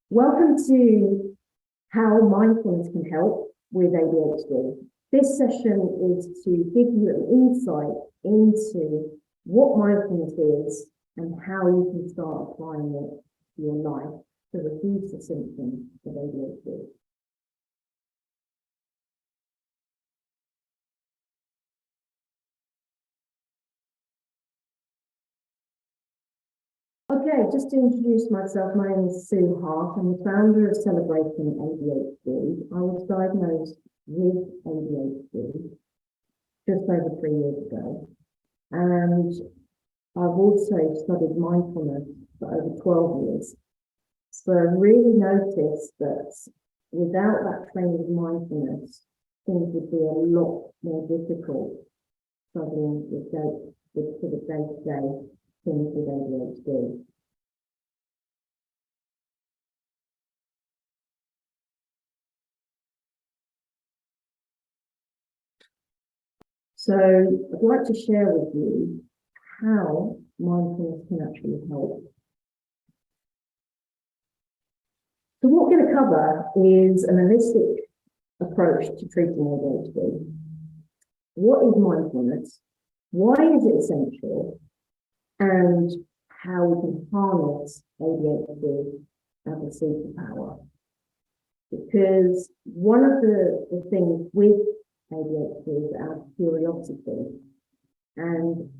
Welcome to how mindfulness can help with ADHD. This session is to give you an insight into what mindfulness is and how you can start applying it to your life to reduce the symptoms of ADHD. Okay, just to introduce myself, my name is Sue Hart. I'm the founder of Celebrating ADHD. I was diagnosed with ADHD just over 3 years ago. And I've also studied mindfulness for over 12 years. So I really noticed that without that training of mindfulness, things would be a lot more difficult struggling with sort of day-to-day things with ADHD. So I'd like to share with you how mindfulness can actually help. So what we're going to cover is an holistic approach to treating ADHD. What is mindfulness? Why is it essential? And how we can harness ADHD as a superpower. Because one of the things with ADHD is our curiosity. And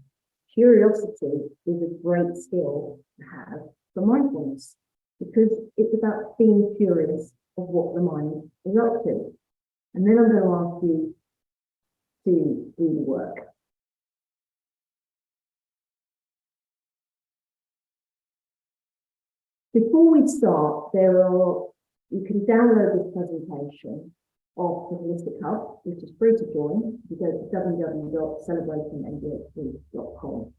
curiosity is a great skill to have for mindfulness, because it's about being curious of what the mind is up to. And then I'm going to ask you to do the work. Before we start, you can download this presentation off the Holistic Hub, which is free to join. You go to www.celebratingadhd.com.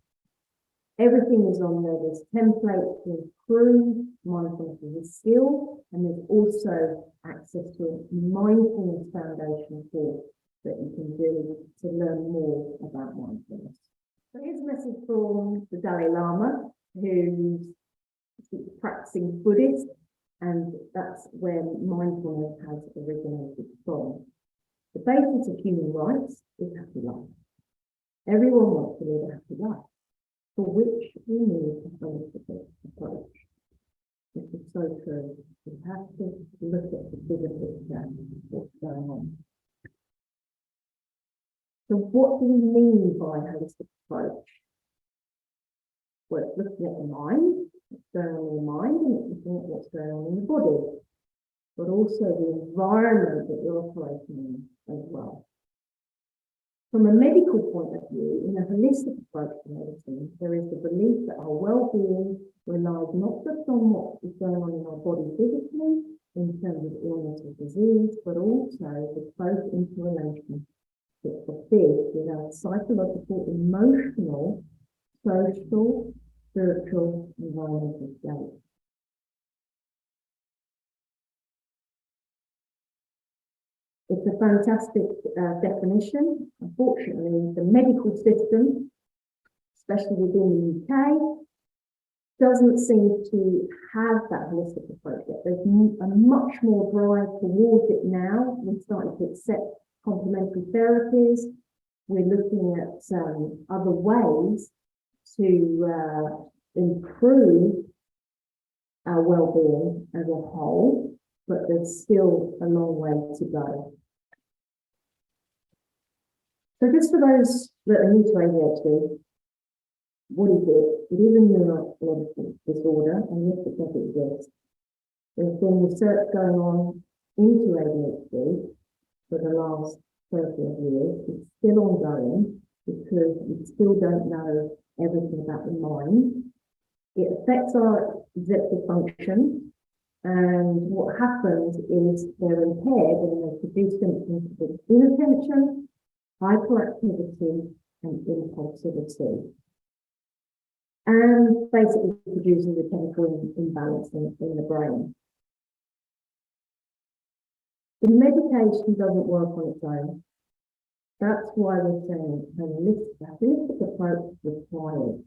Everything is on there. There's templates to improve mindfulness as a skill, and there's also access to a mindfulness foundation course that you can do to learn more about mindfulness. So here's a message from the Dalai Lama, who's practicing Buddhist, and that's where mindfulness has originated from. The basis of human rights is happy life. Everyone wants to live a happy life, for which we need a holistic approach. This is so true. We have to look at the bigger picture of what's going on. So what do we mean by holistic approach? Well, it's looking at the mind, what's going on in the mind, and it's looking at what's going on in the body, but also the environment that you're operating in as well. From a medical point of view, in a holistic approach to medicine, there is the belief that our well-being relies not just on what is going on in our body physically, in terms of illness or disease, but also the close interrelation of this with our psychological, emotional, social, spiritual, environmental state. It's a fantastic definition. Unfortunately, the medical system, especially within the UK, doesn't seem to have that holistic approach yet. There's a much more drive towards it now. We're starting to accept complementary therapies. We're looking at other ways to improve our well-being as a whole, but there's still a long way to go. So just for those that are new to ADHD, what is it? It is a neurological disorder, and yes, it does exist. There's been research going on into ADHD for the last 30 years. It's still ongoing because we still don't know everything about the mind. It affects our executive function, and what happens is they're impaired and they produce symptoms of inattention, hyperactivity, and impulsivity, and basically producing the chemical imbalance in the brain. The medication doesn't work on its own. That's why we're saying a holistic approach is required.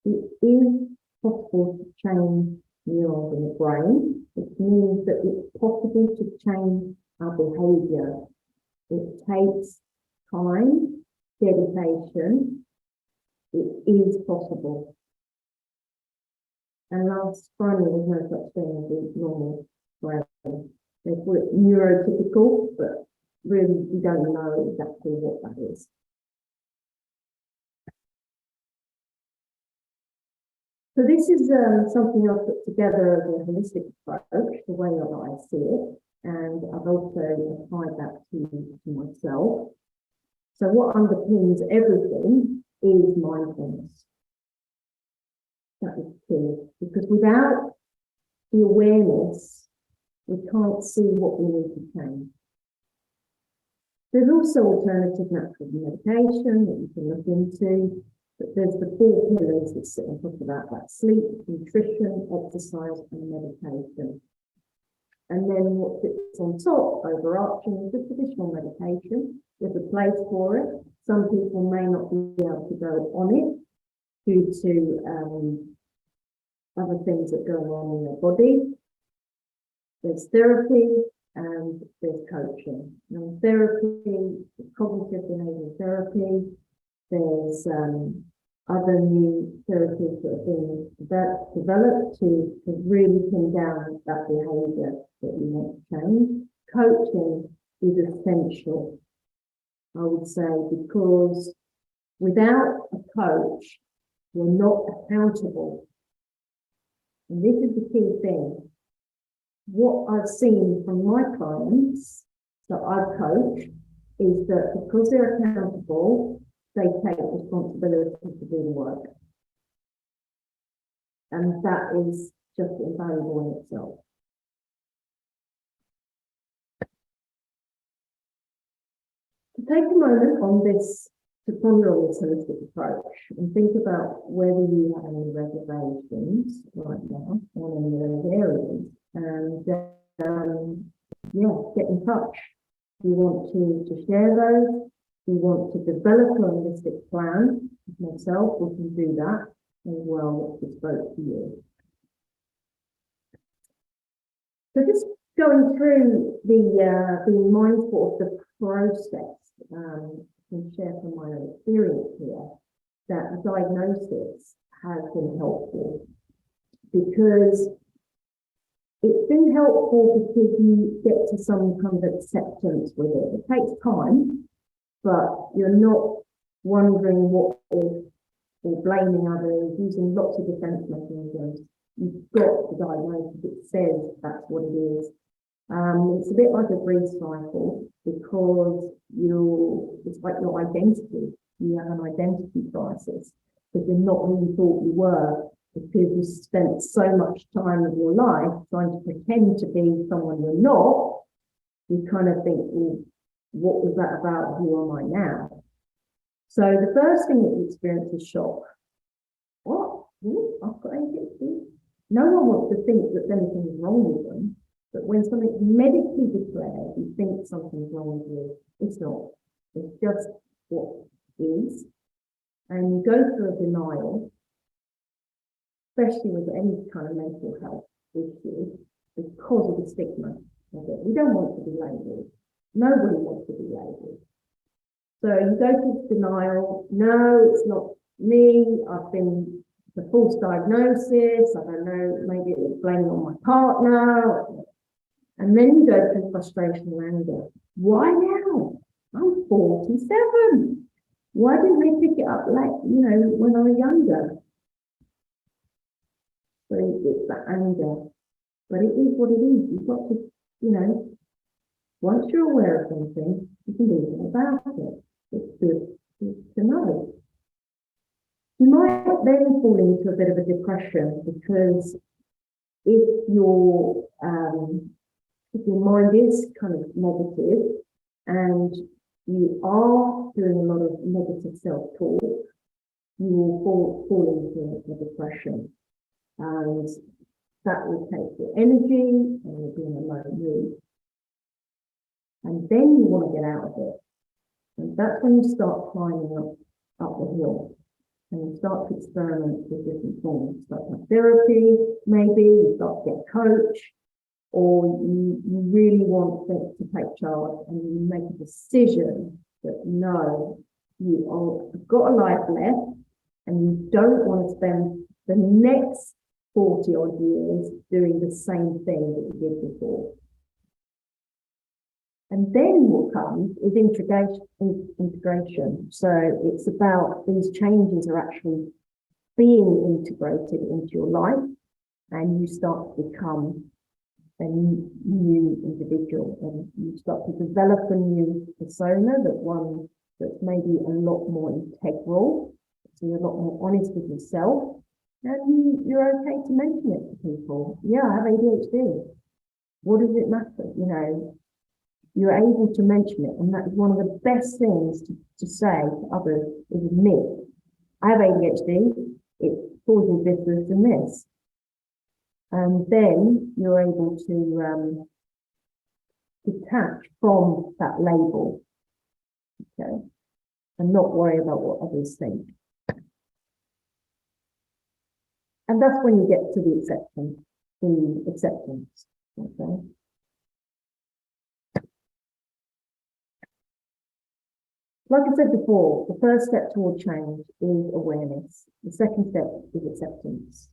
It is possible to change neurons in the brain, which means that it's possible to change our behaviour. It takes time, dedication. It is possible. And last, finally, there's no such thing as a normal brain. They call it neurotypical, but really we don't know exactly what that is. So this is something I've put together as a holistic approach, the way that I see it, and I've also applied that to myself. So what underpins everything is mindfulness. That is key, because without the awareness, we can't see what we need to change. There's also alternative natural medication that you can look into, but there's the 4 pillars that sit on top of that, like sleep, nutrition, exercise, and meditation. And then what sits on top, overarching, is the traditional medication. There's a place for it. Some people may not be able to go on it due to other things that go on in their body. There's therapy and there's coaching. And therapy, cognitive behavioural therapy, there's other new therapies that are being developed to really pin down that behaviour that you want to change. Coaching is essential, I would say, because without a coach, you're not accountable. And this is the key thing. What I've seen from my clients that I've coached is that because they're accountable, they take responsibility to do the work. And that is just invaluable in itself. To take a moment on this, to ponder on this holistic approach and think about whether you have any reservations right now on any of those areas, and get in touch. If you want to share those, if you want to develop a holistic plan with myself, we can do that as well, which is spoke to you. So just going through the being mindful of the process, I can share from my own experience here that a diagnosis has been helpful, because it's been helpful because you get to some kind of acceptance with it. It takes time, but you're not wondering what if, or blaming others, using lots of defense mechanisms. You've got the diagnosis, it says that's what it is. It's a bit like a grief cycle, because it's like your identity. You have an identity crisis because you're not who you thought you were, because you spent so much time of your life trying to pretend to be someone you're not. You kind of think, well, what was that about? Who am I now? So the first thing that you experience is shock. What? I've got ADHD? No one wants to think that anything is wrong with them. But when something's medically declared, you think something's wrong with you. It's not. It's just what is. And you go through a denial, especially with any kind of mental health issue, because of the stigma of it. We don't want to be labelled. Nobody wants to be labelled. So you go through denial. No, it's not me. I've been the false diagnosis. I don't know, maybe it was blaming on my partner. And then you go through frustration and anger. Why now? I'm 47. Why didn't they pick it up when I was younger? So it's that anger. But it is what it is. You've got to, once you're aware of something, you can do something about it. It's good to know. You might then fall into a bit of a depression, because if your mind is kind of negative and you are doing a lot of negative self-talk, you will fall into a depression, and that will take your energy and you'll be in a low mood. And then you want to get out of it. And that's when you start climbing up the hill. And you start to experiment with different forms. You start to have therapy, maybe, you start to get a coach, or you really want to take charge and you make a decision that no, you've got a life left and you don't want to spend the next 40 odd years doing the same thing that you did before. And then what comes is integration. So it's about these changes are actually being integrated into your life, and you start to become a new individual, and you start to develop a new persona, that's maybe a lot more integral, so you're a lot more honest with yourself, and you're okay to mention it to people. Yeah, I have ADHD. What does it matter? You know, you're able to mention it, and that is one of the best things to say to others is admit, I have ADHD, it causes this, this, and this. And then you're able to detach from that label, okay, and not worry about what others think. And that's when you get to the acceptance, okay. Like I said before, the first step toward change is awareness. The second step is acceptance.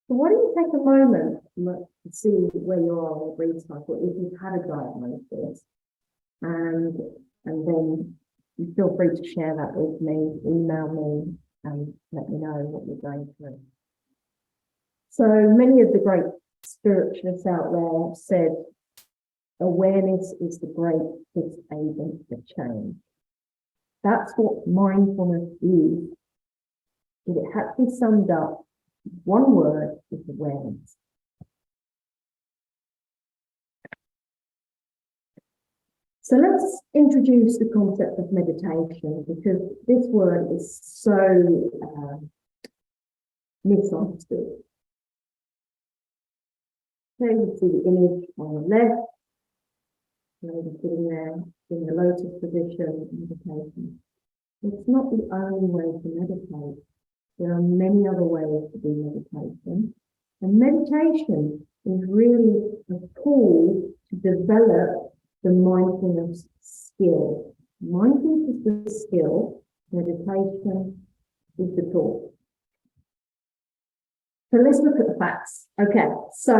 So why don't you take a moment to see where you are on your breathe cycle if you've had a diagnosis, and then you feel free to share that with me, email me, and let me know what you're going through. So many of the great spiritualists out there have said awareness is the greatest agent for change. That's what mindfulness is. If it had to be summed up, one word is awareness. So let's introduce the concept of meditation, because this word is so misunderstood. So you see the image on the left, maybe sitting there in the lotus position, meditation. It's not the only way to meditate. There are many other ways to do meditation. And meditation is really a tool to develop the mindfulness skill. Mindfulness is the skill, meditation is the tool. So let's look at the facts. Okay, so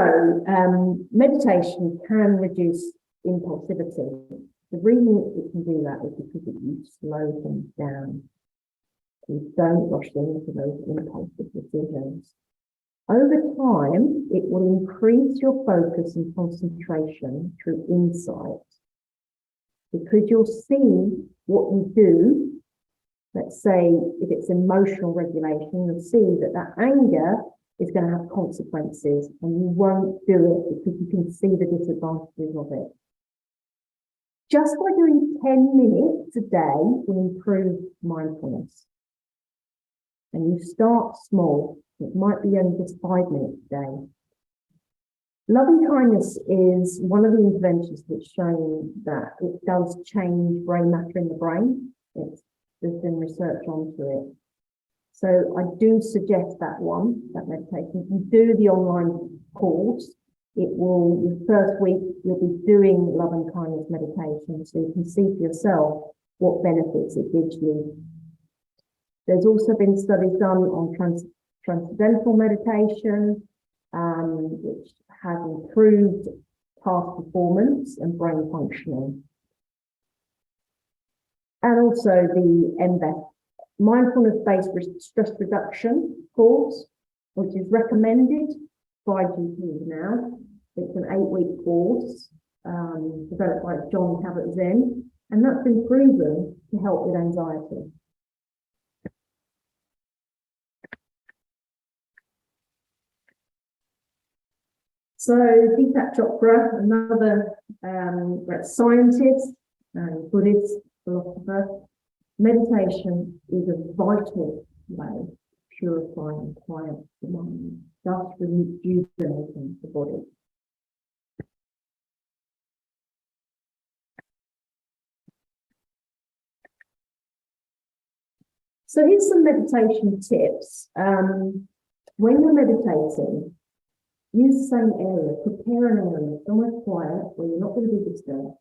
meditation can reduce impulsivity. The reason it can do that is because you slow things down. You don't rush into those impulsive decisions. Over time, it will increase your focus and concentration through insight, because you'll see what you do. Let's say if it's emotional regulation, you'll see that anger is going to have consequences, and you won't do it because you can see the disadvantages of it. Just by doing 10 minutes a day will improve mindfulness. And you start small. It might be only just 5 minutes a day. Loving kindness is one of the interventions that's shown that it does change brain matter in the brain. There's been research onto it. So I do suggest that meditation. You do the online course. The first week, you'll be doing loving kindness meditation, so you can see for yourself what benefits it gives you. There's also been studies done on transcendental meditation, which has improved task performance and brain functioning. And also the MBES, mindfulness-based stress reduction course, which is recommended by GPs now. It's an 8-week course developed by John Kabat-Zinn, and that's been proven to help with anxiety. So Deepak Chopra, another scientist and Buddhist philosopher, meditation is a vital way of purifying and quiet the mind, thus rejuvenating the body. So here's some meditation tips. When you're meditating, use the same area, prepare an area somewhere quiet where you're not going to be disturbed,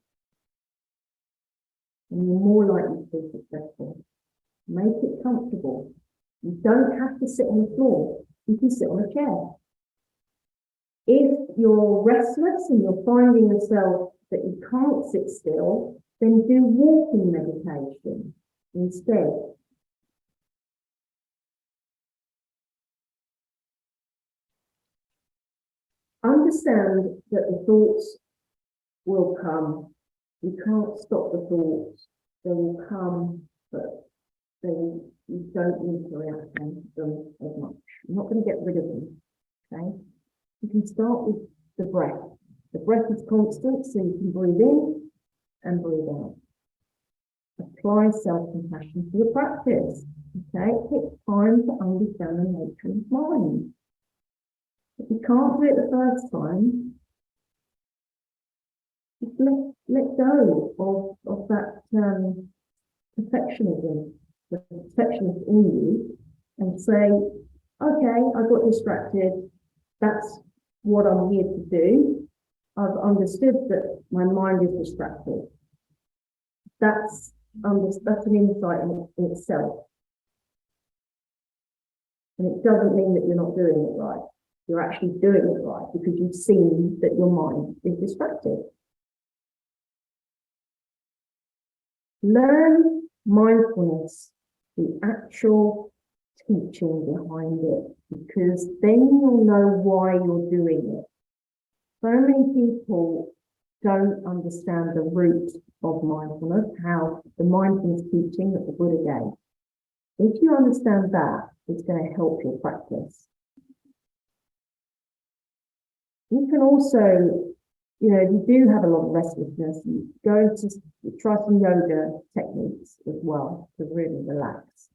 and you're more likely to be successful. Make it comfortable. You don't have to sit on the floor. You can sit on a chair. If you're restless and you're finding yourself that you can't sit still, then do walking meditation instead. Understand that the thoughts will come. You can't stop the thoughts. They will come, but you don't need to react to them as much. You're not going to get rid of them, okay? You can start with the breath. The breath is constant, so you can breathe in and breathe out. Apply self-compassion to the practice, okay? It takes time to understand the nature of mind. If you can't do it the first time, just let go of that perfectionism, the perfectionist in you, and say, okay, I got distracted. That's what I'm here to do. I've understood that my mind is distracted. That's an insight in itself. And it doesn't mean that you're not doing it right. You're actually doing it right because you've seen that your mind is distracted. Learn mindfulness, the actual teaching behind it, because then you'll know why you're doing it. So many people don't understand the root of mindfulness, how the mindfulness teaching that the Buddha gave. If you understand that, it's going to help your practice. You can also, if you do have a lot of restlessness, you go to try some yoga techniques as well to really relax.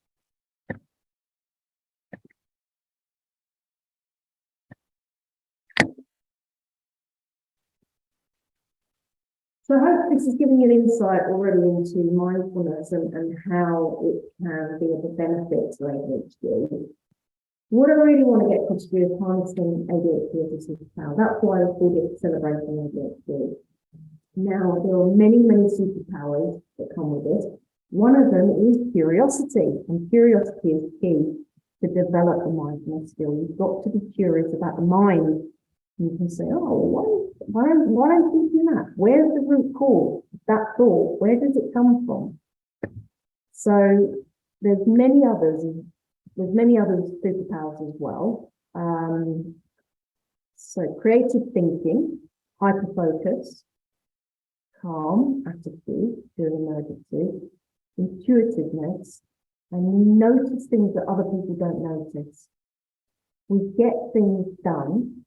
So I hope this is giving you an insight already into mindfulness and how it can be of a benefit to ADHD. What I really want to get across to you is harnessing ADHD as a superpower. That's why I called it Celebrating ADHD. Now, there are many, many superpowers that come with this. One of them is curiosity, and curiosity is key to develop a mindfulness skill. You've got to be curious about the mind. You can say, oh, why am I thinking that? Where's the root cause of that thought? Where does it come from? So there's many others superpowers as well. So creative thinking, hyperfocus, calm attitude during emergency, intuitiveness, and notice things that other people don't notice. We get things done.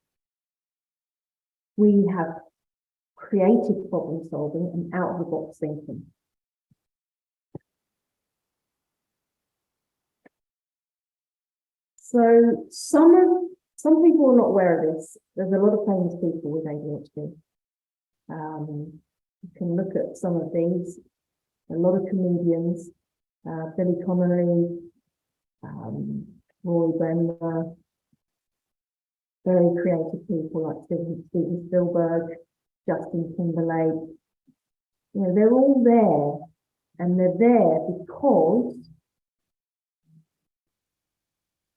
We have creative problem solving and out of the box thinking. So some people are not aware of this. There's a lot of famous people with ADHD. You can look at some of these. A lot of comedians, Billy Connolly, Roy Bremner, very creative people like Steven Spielberg, Justin Timberlake. They're all there, and they're there because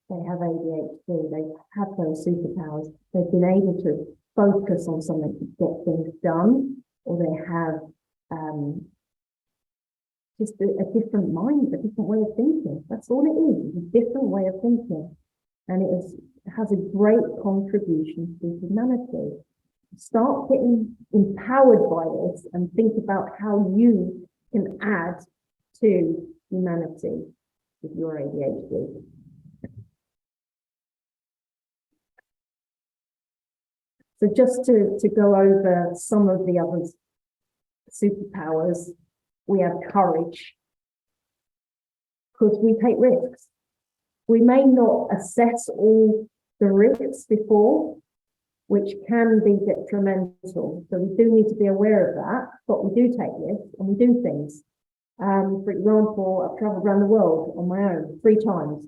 they have ADHD. They have those superpowers. They've been able to focus on something to get things done, or they have just a different mind, a different way of thinking. That's all it is, a different way of thinking. And it has a great contribution to humanity. Start getting empowered by this and think about how you can add to humanity with your ADHD. So just to go over some of the other superpowers, we have courage, because we take risks. We may not assess all the risks before, which can be detrimental. So we do need to be aware of that, but we do take risks and we do things. For example, I've travelled around the world on my own 3 times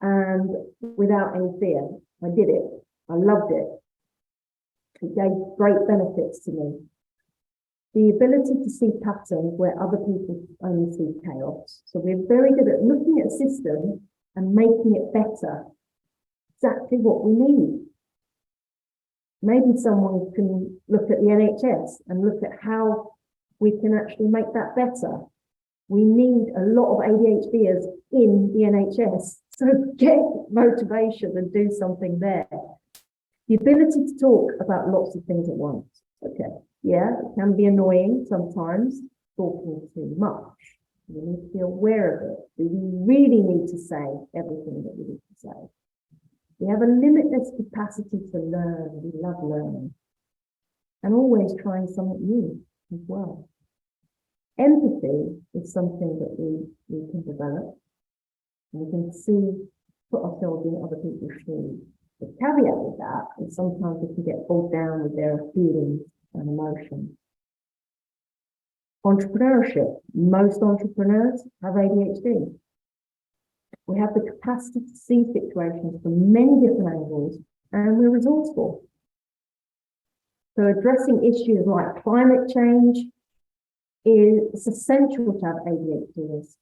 and without any fear. I did it. I loved it. It gave great benefits to me. The ability to see patterns where other people only see chaos. So we're very good at looking at a system and making it better. Exactly what we need. Maybe someone can look at the NHS and look at how we can actually make that better. We need a lot of ADHDers in the NHS. So get motivation and do something there. The ability to talk about lots of things at once. Okay. Yeah, it can be annoying sometimes, talking too much. We need to be aware of it. Do we really need to say everything that we need to say? We have a limitless capacity to learn. We love learning. And always trying something new as well. Empathy is something that we can develop. And we can put ourselves in other people's shoes. The caveat with that is sometimes we can get bogged down with their feelings and emotions. Entrepreneurship. Most entrepreneurs have ADHD. We have the capacity to see situations from many different angles, and we're resourceful. So addressing issues like climate change is essential to have ADHDers.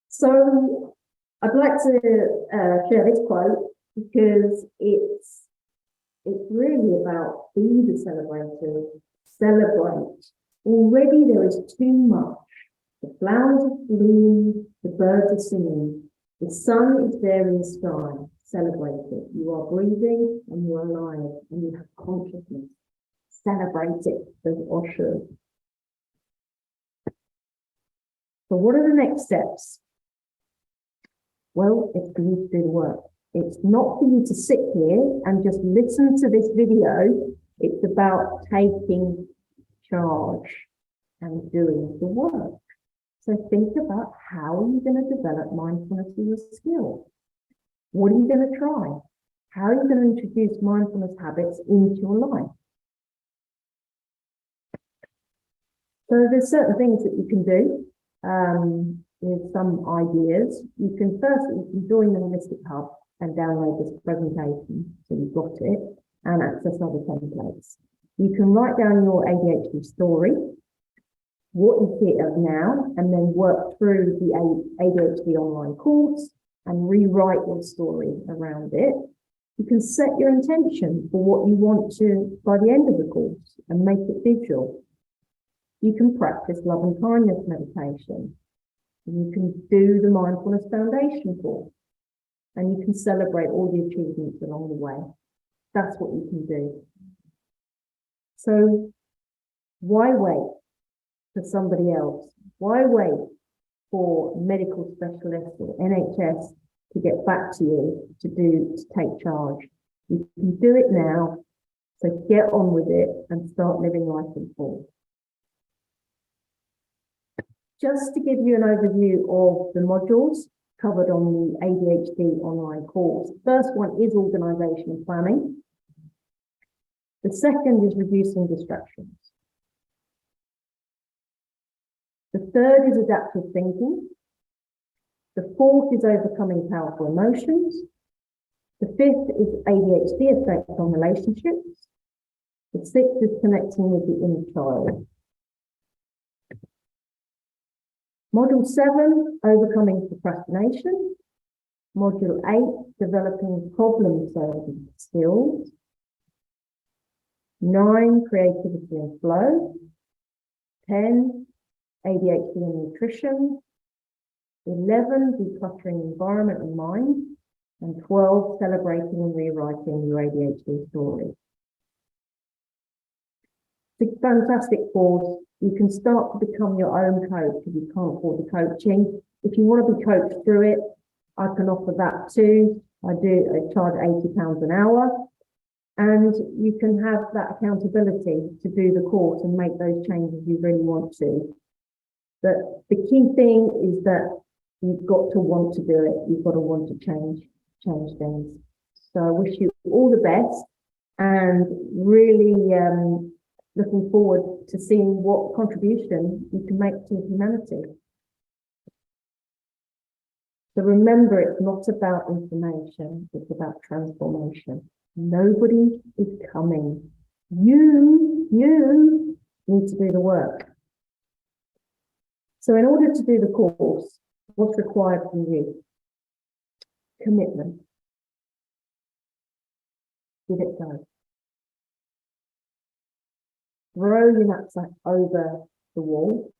So I'd like to share this quote because it's really about being the celebrator. Celebrate. Already there is too much. The flowers are blooming, the birds are singing, the sun is there in the sky. Celebrate it. You are breathing and you are alive and you have consciousness. Celebrate it as Osho. So what are the next steps? Well, it's for you to do the work. It's not for you to sit here and just listen to this video. It's about taking charge and doing the work. So think about how are you going to develop mindfulness as a skill? What are you going to try? How are you going to introduce mindfulness habits into your life? So there's certain things that you can do. There's some ideas. You can join the Holistic Hub and download this presentation, so you've got it, and access other templates. You can write down your ADHD story, what you see it as now, and then work through the ADHD online course and rewrite your story around it. You can set your intention for what you want to by the end of the course and make it visual. You can practice love and kindness meditation. You can do the mindfulness foundation course, and you can celebrate all the achievements along the way. That's what you can do. So why wait for somebody else? Why wait for medical specialists or NHS to get back to you to take charge? You can do it now. So get on with it and start living life in full. Just to give you an overview of the modules covered on the ADHD online course. The first one is organisation and planning. The second is reducing distractions. The third is adaptive thinking. The fourth is overcoming powerful emotions. The fifth is ADHD effects on relationships. The sixth is connecting with the inner child. Module 7, overcoming procrastination. Module 8, developing problem-solving skills. 9, creativity and flow. 10, ADHD and nutrition. 11, decluttering environment and mind. And 12, celebrating and rewriting your ADHD story. It's a fantastic course. You can start to become your own coach if you can't afford the coaching. If you want to be coached through it, I can offer that too. I charge £80 an hour. And you can have that accountability to do the course and make those changes you really want to. But the key thing is that you've got to want to do it. You've got to want to change things. So I wish you all the best, and really looking forward to seeing what contribution you can make to humanity. So remember, it's not about information, it's about transformation. Nobody is coming. You need to do the work. So in order to do the course, what's required from you? Commitment. Give it go. Throw your knapsack over the wall.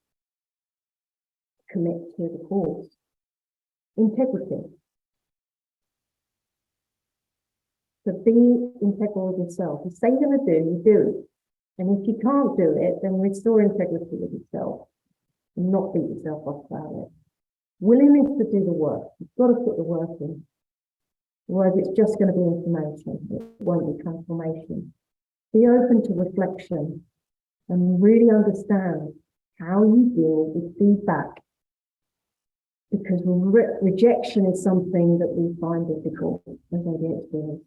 Commit to the course. Integrity. So be integral with yourself. You say you're going to do, you do it. And if you can't do it, then restore integrity with yourself. And not beat yourself up about it. Willingness to do the work. You've got to put the work in. Otherwise, it's just going to be information. It won't be transformation. Be open to reflection and really understand how you deal with feedback. Because rejection is something that we find difficult as ADHDers.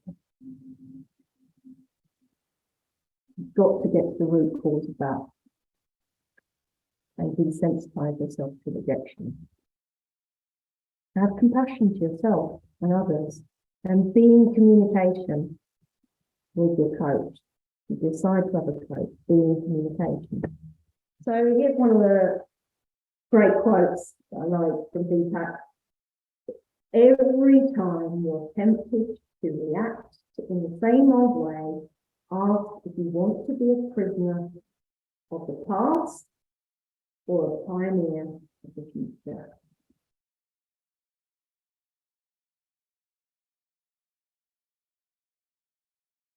You've got to get to the root cause of that and desensitize yourself to rejection. Have compassion to yourself and others, and be in communication with your coach. If you decide to have a coach, be in communication. So here's one of the great quotes that I like from Deepak. Every time you're tempted to react in the same old way, ask if you want to be a prisoner of the past or a pioneer of the future.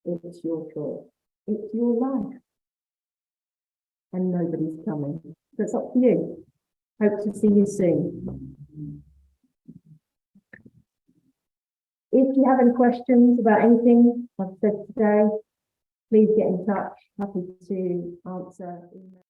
It's your choice. It's your life. And nobody's coming. So it's up to you. Hope to see you soon. If you have any questions about anything I've said today, please get in touch. Happy to answer email.